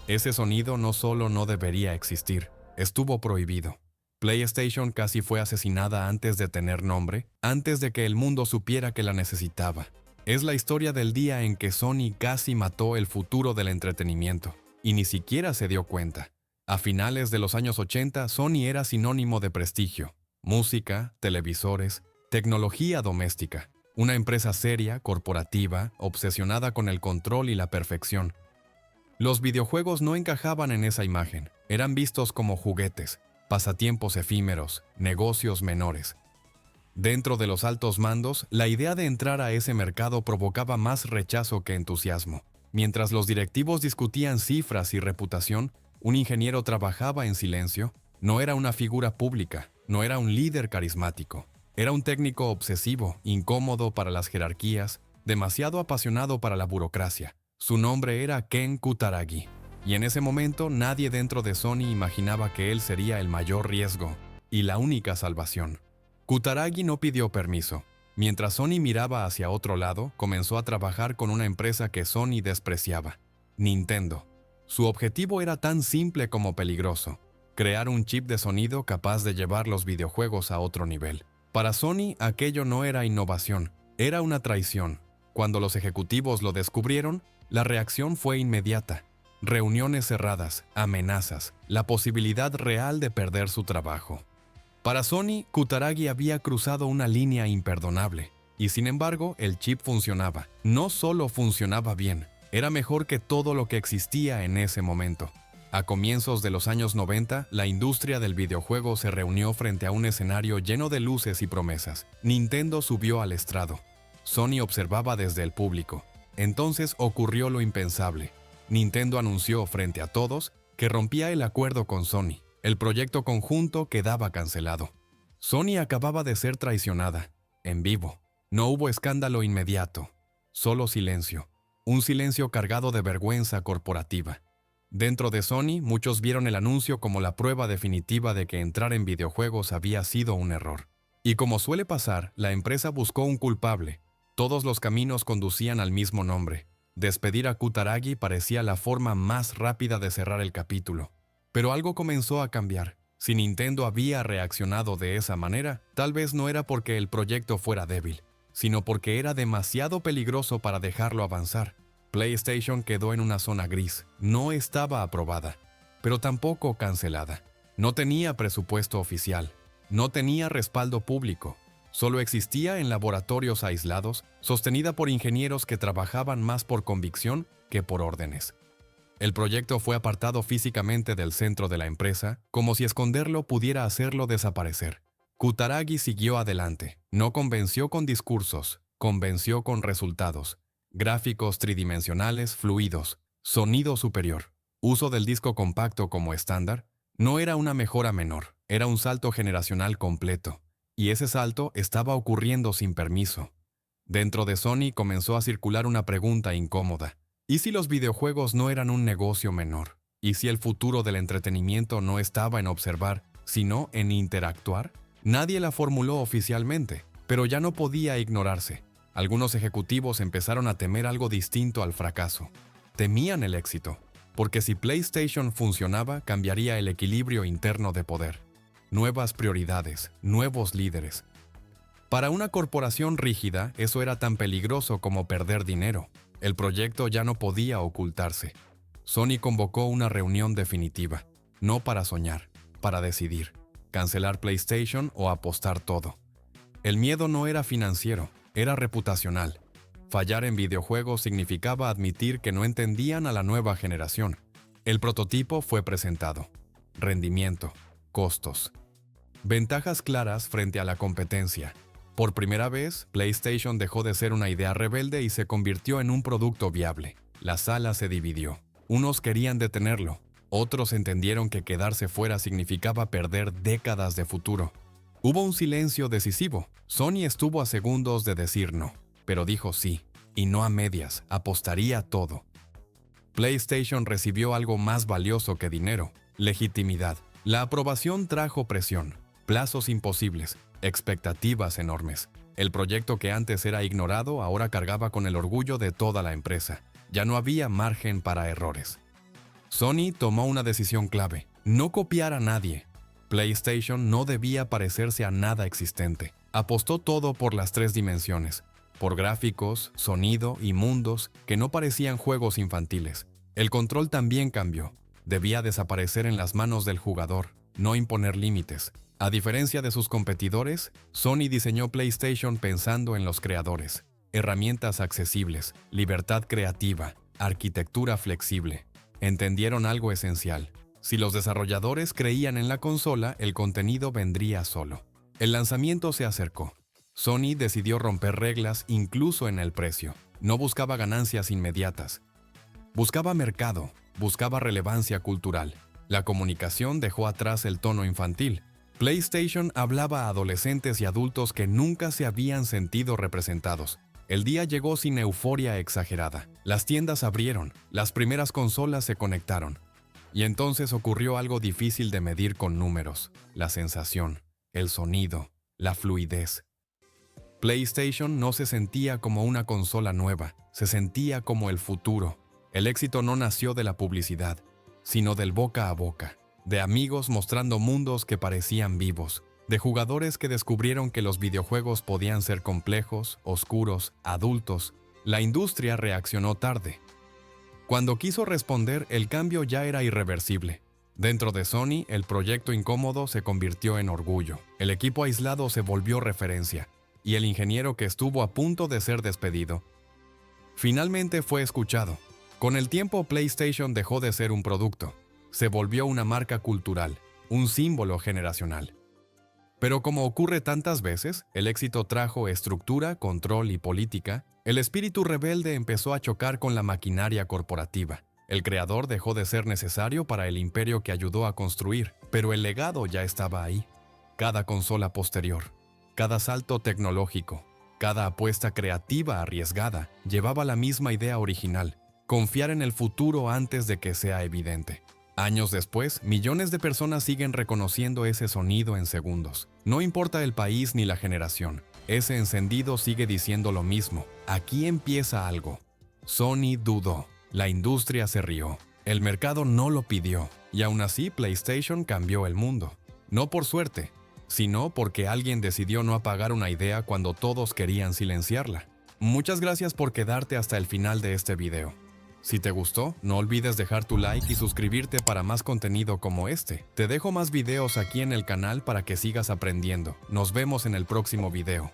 Ese sonido no solo no debería existir, estuvo prohibido. PlayStation casi fue asesinada antes de tener nombre, antes de que el mundo supiera que la necesitaba. Es la historia del día en que Sony casi mató el futuro del entretenimiento, y ni siquiera se dio cuenta. A finales de los años 80, Sony era sinónimo de prestigio. Música, televisores, tecnología doméstica. Una empresa seria, corporativa, obsesionada con el control y la perfección. Los videojuegos no encajaban en esa imagen. Eran vistos como juguetes, pasatiempos efímeros, negocios menores. Dentro de los altos mandos, la idea de entrar a ese mercado provocaba más rechazo que entusiasmo. Mientras los directivos discutían cifras y reputación, un ingeniero trabajaba en silencio. No era una figura pública, no era un líder carismático. Era un técnico obsesivo, incómodo para las jerarquías, demasiado apasionado para la burocracia. Su nombre era Ken Kutaragi, y en ese momento nadie dentro de Sony imaginaba que él sería el mayor riesgo y la única salvación. Kutaragi no pidió permiso. Mientras Sony miraba hacia otro lado, comenzó a trabajar con una empresa que Sony despreciaba, Nintendo. Su objetivo era tan simple como peligroso: crear un chip de sonido capaz de llevar los videojuegos a otro nivel. Para Sony, aquello no era innovación, era una traición. Cuando los ejecutivos lo descubrieron, la reacción fue inmediata. Reuniones cerradas, amenazas, la posibilidad real de perder su trabajo. Para Sony, Kutaragi había cruzado una línea imperdonable, y sin embargo, el chip funcionaba. No solo funcionaba bien, era mejor que todo lo que existía en ese momento. A comienzos de los años 90, la industria del videojuego se reunió frente a un escenario lleno de luces y promesas. Nintendo subió al estrado. Sony observaba desde el público. Entonces ocurrió lo impensable. Nintendo anunció frente a todos que rompía el acuerdo con Sony. El proyecto conjunto quedaba cancelado. Sony acababa de ser traicionada, en vivo. No hubo escándalo inmediato, solo silencio. Un silencio cargado de vergüenza corporativa. Dentro de Sony, muchos vieron el anuncio como la prueba definitiva de que entrar en videojuegos había sido un error. Y como suele pasar, la empresa buscó un culpable. Todos los caminos conducían al mismo nombre. Despedir a Kutaragi parecía la forma más rápida de cerrar el capítulo. Pero algo comenzó a cambiar. Si Nintendo había reaccionado de esa manera, tal vez no era porque el proyecto fuera débil, sino porque era demasiado peligroso para dejarlo avanzar. PlayStation quedó en una zona gris. No estaba aprobada, pero tampoco cancelada. No tenía presupuesto oficial. No tenía respaldo público. Solo existía en laboratorios aislados, sostenida por ingenieros que trabajaban más por convicción que por órdenes. El proyecto fue apartado físicamente del centro de la empresa, como si esconderlo pudiera hacerlo desaparecer. Kutaragi siguió adelante. No convenció con discursos, convenció con resultados. Gráficos tridimensionales fluidos, sonido superior, uso del disco compacto como estándar. No era una mejora menor, era un salto generacional completo. Y ese salto estaba ocurriendo sin permiso. Dentro de Sony comenzó a circular una pregunta incómoda. ¿Y si los videojuegos no eran un negocio menor? ¿Y si el futuro del entretenimiento no estaba en observar, sino en interactuar? Nadie la formuló oficialmente, pero ya no podía ignorarse. Algunos ejecutivos empezaron a temer algo distinto al fracaso. Temían el éxito, porque si PlayStation funcionaba, cambiaría el equilibrio interno de poder. Nuevas prioridades, nuevos líderes. Para una corporación rígida, eso era tan peligroso como perder dinero. El proyecto ya no podía ocultarse. Sony convocó una reunión definitiva, no para soñar, para decidir, cancelar PlayStation o apostar todo. El miedo no era financiero, era reputacional. Fallar en videojuegos significaba admitir que no entendían a la nueva generación. El prototipo fue presentado. Rendimiento, costos. Ventajas claras frente a la competencia. Por primera vez, PlayStation dejó de ser una idea rebelde y se convirtió en un producto viable. La sala se dividió. Unos querían detenerlo, otros entendieron que quedarse fuera significaba perder décadas de futuro. Hubo un silencio decisivo. Sony estuvo a segundos de decir no, pero dijo sí, y no a medias, apostaría todo. PlayStation recibió algo más valioso que dinero: legitimidad. La aprobación trajo presión, plazos imposibles, expectativas enormes. El proyecto que antes era ignorado ahora cargaba con el orgullo de toda la empresa. Ya no había margen para errores. Sony tomó una decisión clave: no copiar a nadie. PlayStation no debía parecerse a nada existente. Apostó todo por las 3 dimensiones, por gráficos, sonido y mundos que no parecían juegos infantiles. El control también cambió. Debía desaparecer en las manos del jugador, no imponer límites. A diferencia de sus competidores, Sony diseñó PlayStation pensando en los creadores. Herramientas accesibles, libertad creativa, arquitectura flexible. Entendieron algo esencial: si los desarrolladores creían en la consola, el contenido vendría solo. El lanzamiento se acercó. Sony decidió romper reglas incluso en el precio. No buscaba ganancias inmediatas. Buscaba mercado, buscaba relevancia cultural. La comunicación dejó atrás el tono infantil. PlayStation hablaba a adolescentes y adultos que nunca se habían sentido representados. El día llegó sin euforia exagerada. Las tiendas abrieron, las primeras consolas se conectaron. Y entonces ocurrió algo difícil de medir con números: la sensación, el sonido, la fluidez. PlayStation no se sentía como una consola nueva, se sentía como el futuro. El éxito no nació de la publicidad, sino del boca a boca, de amigos mostrando mundos que parecían vivos, de jugadores que descubrieron que los videojuegos podían ser complejos, oscuros, adultos. La industria reaccionó tarde. Cuando quiso responder, el cambio ya era irreversible. Dentro de Sony, el proyecto incómodo se convirtió en orgullo. El equipo aislado se volvió referencia, y el ingeniero que estuvo a punto de ser despedido finalmente fue escuchado. Con el tiempo, PlayStation dejó de ser un producto. Se volvió una marca cultural, un símbolo generacional. Pero como ocurre tantas veces, el éxito trajo estructura, control y política. El espíritu rebelde empezó a chocar con la maquinaria corporativa. El creador dejó de ser necesario para el imperio que ayudó a construir, pero el legado ya estaba ahí. Cada consola posterior, cada salto tecnológico, cada apuesta creativa arriesgada llevaba la misma idea original: confiar en el futuro antes de que sea evidente. Años después, millones de personas siguen reconociendo ese sonido en segundos. No importa el país ni la generación, ese encendido sigue diciendo lo mismo: aquí empieza algo. Sony dudó, la industria se rió, el mercado no lo pidió, y aún así PlayStation cambió el mundo. No por suerte, sino porque alguien decidió no apagar una idea cuando todos querían silenciarla. Muchas gracias por quedarte hasta el final de este video. Si te gustó, no olvides dejar tu like y suscribirte para más contenido como este. Te dejo más videos aquí en el canal para que sigas aprendiendo. Nos vemos en el próximo video.